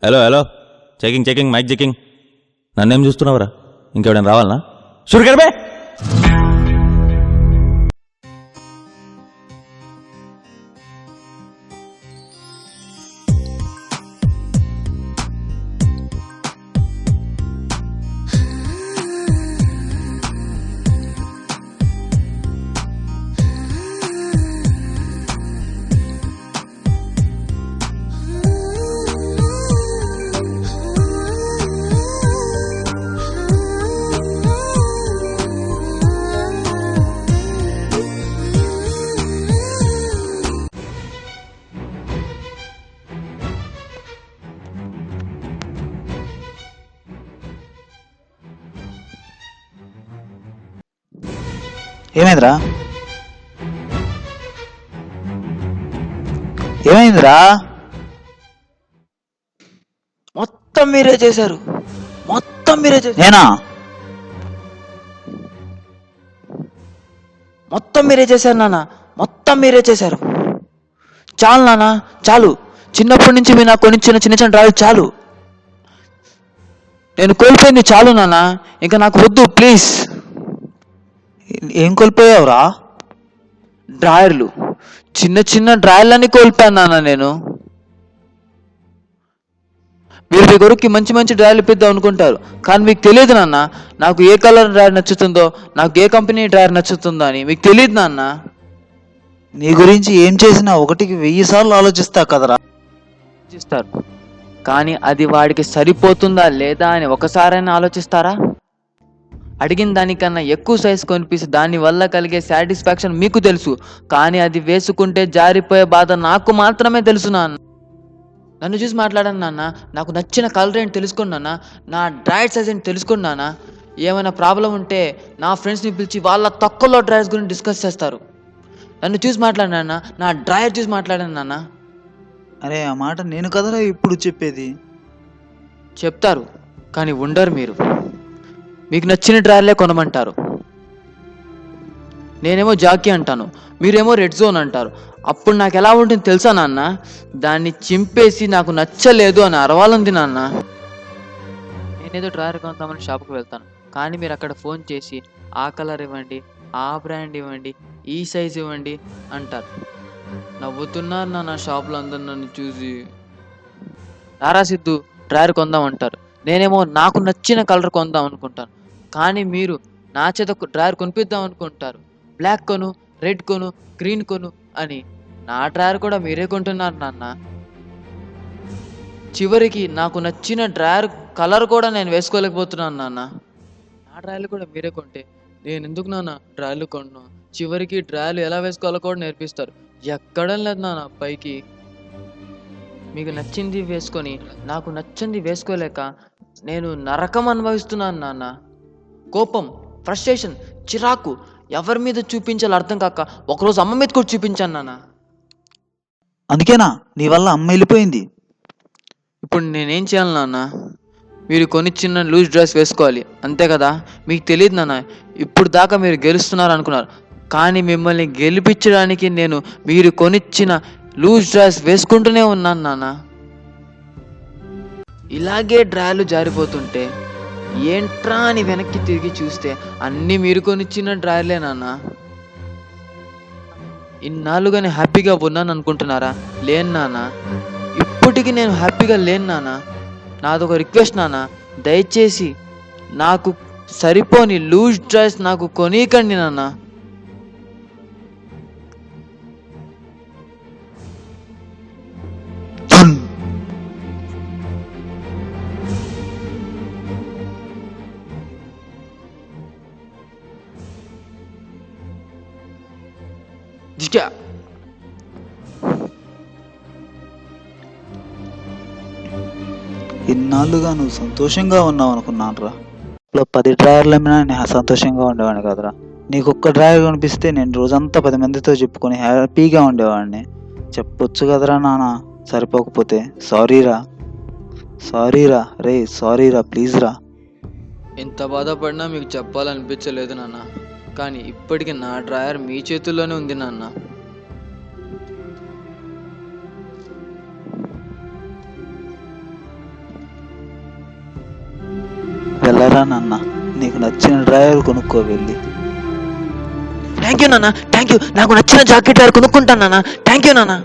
Hello hello, checking checking, mic checking. నన్నేం చూస్తున్నావురా? ఇంకెవడైనా రావాలనా? షురుకర్ బే. ఏమైందిరా? ఏమైందిరా? మొత్తం మీరే చేశారు. నేనా? మొత్తం మీరే చేశారు నాన్న. మొత్తం మీరే చేశారు. చాలు నాన్న, చాలు. చిన్నప్పటి నుంచి మీరు నాకు కొనిచ్చిన చిన్న చిన్న డ్రాయలు చాలు. నేను కోల్పోయింది చాలు నాన్న. ఇంకా నాకు వద్దు, ప్లీజ్. ఏం కోల్పోయావురా? డ్రాయర్లు, చిన్న చిన్న డ్రాయర్లన్నీ కోల్పోయాను నాన్న నేను. మీరు మీ కొడుక్కి మంచి మంచి డ్రాయర్లు ఇప్పిద్దాం అనుకుంటారు, కానీ మీకు తెలియదు నాన్న నాకు ఏ కలర్ డ్రాయర్ నచ్చుతుందో, నాకు ఏ కంపెనీ డ్రాయర్ నచ్చుతుందో అని మీకు తెలియదు నాన్న. నీ గురించి ఏం చేసినా 1కి 1000 సార్లు ఆలోచిస్తా కదరా. ఆలోచిస్తారు, కానీ అది వాడికి సరిపోతుందా లేదా అని ఒకసారైనా ఆలోచిస్తారా? అడిగిన దానికన్నా ఎక్కువ సైజ్ కొనిపిస్తే దానివల్ల కలిగే సాటిస్ఫాక్షన్ మీకు తెలుసు, కానీ అది వేసుకుంటే జారిపోయే బాధ నాకు మాత్రమే తెలుసు నాన్న. నన్ను చూసి మాట్లాడాను నాన్న. నాకు నచ్చిన కలర్ ఏంటి తెలుసుకోండి నాన్న. నా డ్రాయర్ సైజ్ ఏంటి తెలుసుకోండి నాన్న. ఏమైనా ప్రాబ్లం ఉంటే నా ఫ్రెండ్స్ని పిలిచి వాళ్ళ తక్కువలో డ్రాయర్స్ గురించి డిస్కస్ చేస్తారు. నన్ను చూసి మాట్లాడాను నాన్న, నా డ్రాయర్ చూసి మాట్లాడాను నాన్న. అరే, ఆ మాట నేను కదరా ఇప్పుడు చెప్పేది. చెప్తారు, కానీ ఉండరు మీరు. మీకు నచ్చిన డ్రాయర్లే కొనమంటారు. నేనేమో జాకీ అంటాను, మీరేమో రెడ్ జోన్ అంటారు. అప్పుడు నాకు ఎలా ఉంటుంది తెలుసా నాన్న? దాన్ని చింపేసి నాకు నచ్చలేదు అని అరవాలంది నాన్న. నేనేదో డ్రాయర్ కొందామని షాప్కి వెళ్తాను, కానీ మీరు అక్కడ ఫోన్ చేసి ఆ కలర్ ఇవ్వండి, ఆ బ్రాండ్ ఇవ్వండి, ఈ సైజ్ ఇవ్వండి అంటారు. నవ్వుతున్నారు నా షాప్లో అందరు నన్ను చూసి. రారా సిద్ధు, డ్రాయర్ కొందామంటారు. నేనేమో నాకు నచ్చిన కలర్ కొందాం అనుకుంటాను, కానీ మీరు నా చేత డ్రాయర్ కొనిపిద్దాం అనుకుంటారు. బ్లాక్ కొను, రెడ్ కొను, గ్రీన్ కొను అని. నా డ్రాయర్ కూడా మీరే కొంటున్నారు నాన్న. చివరికి నాకు నచ్చిన డ్రాయర్ కలర్ కూడా నేను వేసుకోలేకపోతున్నాను నాన్న. నా డ్రాయర్లు కూడా మీరే కొంటే నేను ఎందుకు నాన్న డ్రాయర్లు కొను? చివరికి డ్రాయర్లు ఎలా వేసుకోవాలో కూడా నేర్పిస్తారు. ఎక్కడం లేదు నాన్న పైకి. మీకు నచ్చింది వేసుకొని నాకు నచ్చింది వేసుకోలేక నేను నరకం అనుభవిస్తున్నాను నాన్న. కోపం, ఫ్రస్ట్రేషన్, చిరాకు ఎవరి మీద చూపించాలో అర్థం కాక ఒకరోజు అమ్మ మీద కూడా చూపించాను నాన్న. అందుకేనా నీ వల్ల అమ్మ వెళ్ళిపోయింది? ఇప్పుడు నేనేం చేయాలి నాన్న? మీరు కొనిచ్చిన లూజ్ డ్రెస్ వేసుకోవాలి, అంతే కదా? మీకు తెలియదు నాన్న, ఇప్పుడు దాకా మీరు గెలుస్తున్నారు అనుకున్నారు, కానీ మిమ్మల్ని గెలిపించడానికి నేను మీరు కొనిచ్చిన లూజ్ డ్రెస్ వేసుకుంటూనే ఉన్నాను నాన్న. ఇలాగే డ్రాయర్లు జారిపోతుంటే ఏంట్రా అని వెనక్కి తిరిగి చూస్తే అన్నీ మీరు కొనిచ్చిన డ్రాయర్లే నాన్న. ఇన్నాళ్ళుగా నేను హ్యాపీగా ఉన్నాను అనుకుంటున్నారా? లేను నాన్న, ఇప్పటికీ నేను హ్యాపీగా లేను నాన్న. నాదొక రిక్వెస్ట్ నాన్న, దయచేసి నాకు సరిపోని లూజ్ డ్రెస్ నాకు కొనీకండి నాన్న. జికా ఇన్నాళ్ళుగా నువ్వు సంతోషంగా ఉన్నావు అనుకున్నాను రా. 10 డ్రాయర్లు అమ్మినా నేను సంతోషంగా ఉండేవాడిని కదరా. నీకు ఒక్క డ్రాయర్ కనిపిస్తే నేను రోజంతా 10 మందితో చెప్పుకొని హ్యాపీగా ఉండేవాడిని. చెప్పొచ్చు కదరా నాన్న, సరిపోకపోతే. సారీరా రే, సారీరా, ప్లీజ్ రా. ఎంత బాధపడినా మీకు చెప్పాలనిపించలేదు నాన్న, కానీ ఇప్పటికీ నా డ్రాయర్ మీ చేతుల్లోనే ఉంది నాన్న. వెళ్ళరా నాన్న, నీకు నచ్చిన డ్రాయర్ కొనుక్కో వెళ్ళి. థ్యాంక్ యూ నాన్న, థ్యాంక్ యూ. నాకు నచ్చిన జాకెట్ కొనుక్కుంటాను నాన్న. థ్యాంక్ యూ నాన్న.